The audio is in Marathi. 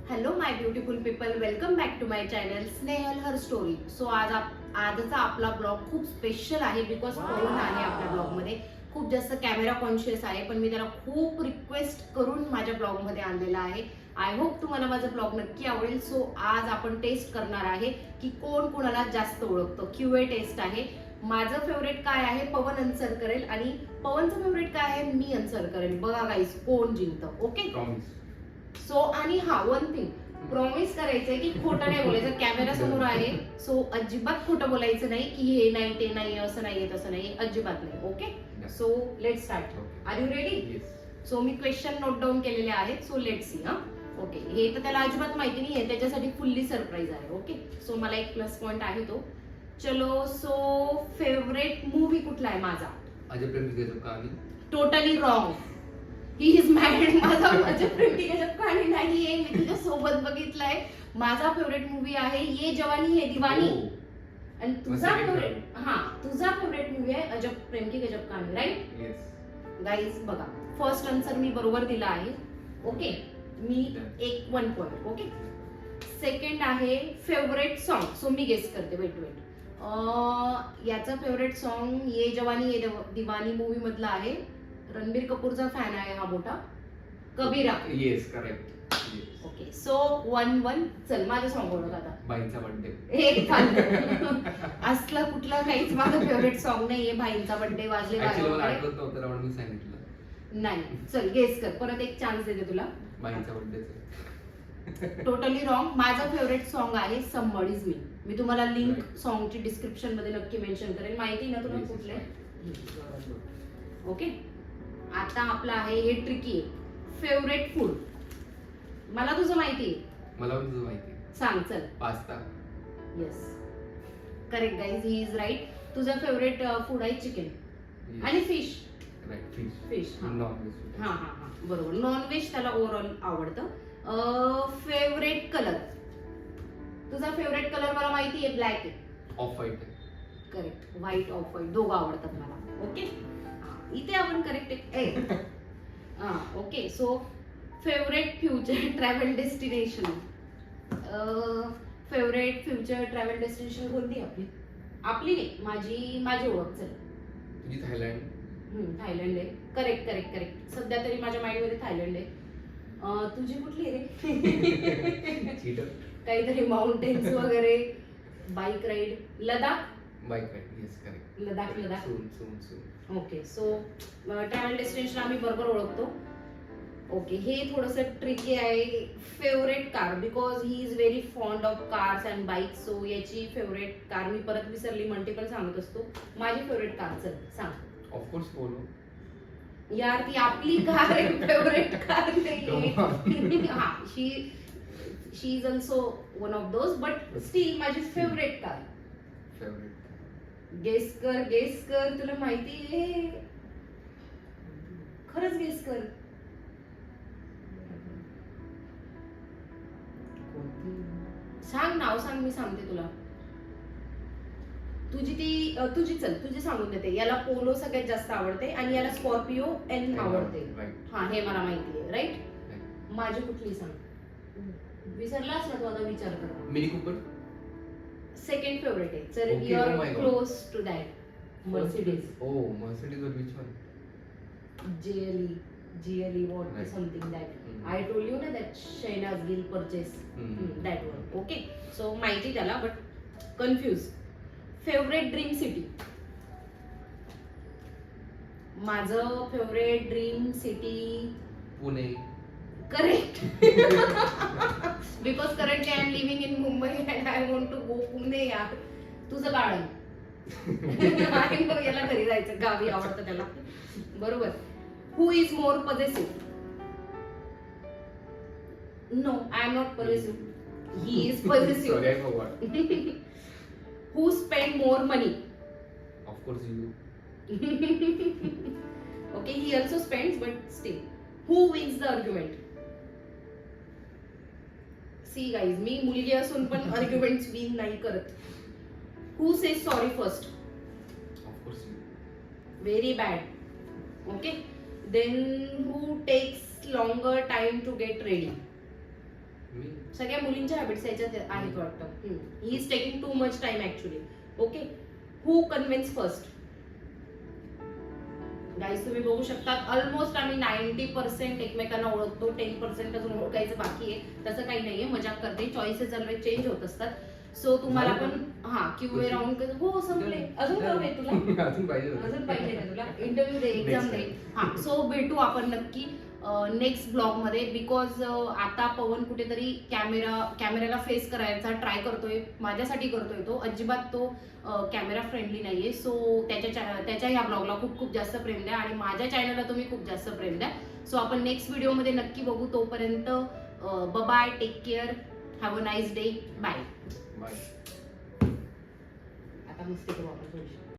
Hello my beautiful people, welcome back to my channel Snehal her story. So आजचा आपला ब्लॉग खूप स्पेशल आहे बिकॉज पवन आहे आपल्या ब्लॉगमध्ये. खूप जास्त कॅमेरा कॉन्शियस आहे, पण मी त्याला खूप रिक्वेस्ट करून माझ्या ब्लॉगमध्ये आणलेला आहे. आय होप तुम्हाला माझा ब्लॉग नक्की आवडेल. सो आज आपण टेस्ट करणार आहे की कोण कोणाला जास्त ओळखतं. क्यूए टेस्ट आहे. माझं फेवरेट काय आहे पवन आन्सर करेल आणि पवनचं फेवरेट काय आहे मी आन्सर करेल. बघा गाईस कोण जिंकतं. ओके सो आणि हा वन थिंग प्रॉमिस करायचंय की खोटं नाही बोलायचं. कॅमेरा समोर आहे सो अजिबात खोटं बोलायचं नाही की हे नाही ते नाही असं नाहीये तसं नाही, अजिबात नाही. Okay so let start. Are you ready? So मी क्वेश्चन नोट डाऊन केलेले आहेत. So let see. हा ओके, हे तर त्याला अजिबात माहिती नाही आहे, त्याच्यासाठी फुल्ली सरप्राईज आहे. ओके सो मला एक प्लस पॉइंट आहे तो. चलो सो फेवरेट मूवी कुठला आहे माझा? अजय प्रेम की गजब कहानी. Totally wrong. He is married. माझा प्रेम की गजब कहाणी नाहीये, मी तुझ्या सोबत बघितलाय. माझा फेवरेट मूवी आहे ये जवानी है दीवानी. आणि तुझा फेवरेट तुझा फेवरेट मूवी आहे अजब प्रेम की गजब कहाणी, राईट? येस गाईज बघा, फर्स्ट आन्सर मी बरोबर दिला आहे. ओके मी एक 1 पॉइंट. ओके सेकंड आहे फेवरेट सॉन्ग. सो मी गेस करते. वेट याचा फेवरेट सॉन्ग ये जवानी ये दीवानी मूवी मधला आहे. रणबीर कपूरचा फॅन आहे हा मोठा. Kabira. Yes correct. Okay so 1-1. चल माझं सॉन्ग ओळख आता. बाईंचा बर्थडे. एक असला कुठला काहीच माझं फेवरेट सॉन्ग नाहीये. भाईंचा बर्थडे वाजले ऍक्च्युअली मला आठवत नव्हतं म्हणून मी सांगितलं. नाही. चल गेस कर, परत एक चान्स देते तुला. बाईंचा बर्थडे. Totally wrong. माझं फेवरेट सॉन्ग आहे समबडी इज मी. मी तुम्हाला लिंक सॉन्गची डिस्क्रिप्शन मध्ये नक्की मेन्शन करेन. माहिती ना तुला कुठले? ओके आता आपलं आहे हे ट्रिकी आहे. Favourite food. मला तुझं माहिती आहे. मला पण तुझं माहिती आहे. सांग चल. Pasta. Yes correct guys, he is right. तुझं फेवरेट फूड आहे चिकन आणि fish. Right fish. Fish non veg. हा हा हा बरोबर. नॉनव्हेज त्याला ओव्हरऑल आवडतं. Favourite colour. तुझा फेवरेट कलर मला माहिती आहे ब्लॅक आहे. Off white. Correct. White off white दोघं आवडतात मला. ओके इथे आपण करेक्ट आहे. Okay so favourite future travel destination. Favourite future travel destination कोणती आपली? आपली नाही, माझी ओळख. चल तुझी थायलंड. थायलंड आहे. Correct correct correct. सध्या तरी माझ्या माइंडमध्ये थायलंड आहे. तुझी कुठली रे? चीटर. काहीतरी माउंटेन्स वगैरे, bike ride. Ladakh. Bike ride. Yes correct. Ladakh. Soon soon soon. Okay so travel destination आम्ही बरोबर ओळखतो. ओके हे थोडंसं ट्रिकी आहे. Favourite car because he is very fond of cars and bike. So याची फेवरेट कार मी परत विसरली, मल्टिपल सांगत असतो. माझी फेवरेट कार चल सांग. Of course Polo. यार ती आपली कार आहे, फेवरेट कार नाही. हा she is also one of those but still माझी फेवरेट कार. फेवरेट. गेस कर तुला माहिती आहे. खरंच गेस कर. सांग नाव सांग, मी सांगते तुला. तुझी सांगून देते. याला पोलो सगळ्यात जास्त आवडते आणि याला स्कॉर्पिओ एन आवडते. हा हे मला माहिती आहे. राईट. माझी कुठली सांग. विसरलास ना तू, आता विचार कर. Mini Cooper. सेकंड फेवरेट आहे. चल Okay, you oh are my God. Close to that. Mercedes. Oh, Mercedes or which one? GLE what Right. something that Mm. I told you na that Shahnaz Gill purchase. That one. Okay so माहिती त्याला but confused. Favourite dream city. माझं favourite dream city Pune. Correct. Because currently I am living in Mumbai and I want to go Pune. यार तुझं गार्डन. याला घरी जायचं, गावी आवडतं त्याला. बरोबर. Who is more positive. No I am not positive. He is positive. Sorry, I forgot. Who spend more money? Of course you. Okay, he also spends, but still. Who wins the argument? See guys, मी मुलगी असून पण arguments win नाही करत. Who says sorry first? Of course you. Very bad. Okay. Then who takes longer time to get ready? मी सगळ्या मुलींच्या हॅबिट्स याच्यात आहेत वाटतं. He is taking too much time actually. Okay, who convince first? Guys तुम्ही बघू शकता ऑलमोस्ट आम्ही 90% एकमेकांना ओळखतो, 10% अजून ओळखायचं बाकी आहे. तसं काही नाहीये, मजाक करते. चॉईसेस ऑलवेज चेंज होत असतात. सो तुम्हाला पण क्यूए राऊंड हो संपले. अजून करू तुला? अजून पाहिजे होतं. अजून पाहिजे ना तुला? इंटरव्ह्यू दे, एक्झाम Next दे. time. सो भेटू आपण नक्की नेक्स्ट ब्लॉग मध्ये. बिकॉज आता पवन कुठेतरी कॅमेऱ्याला फेस करायचा ट्राय करतोय, माझ्यासाठी करतोय. तो अजिबात तो कॅमेरा फ्रेंडली नाहीये. सो त्याच्या ह्या ब्लॉगला खूप खूप जास्त प्रेम द्या आणि माझ्या चॅनलला तुम्ही खूप जास्त प्रेम द्या. सो आपण नेक्स्ट व्हिडिओमध्ये नक्की बघू. तोपर्यंत bye, take care, have a nice day, bye. Bye. आता मस्ती करू आपण थोडीशी.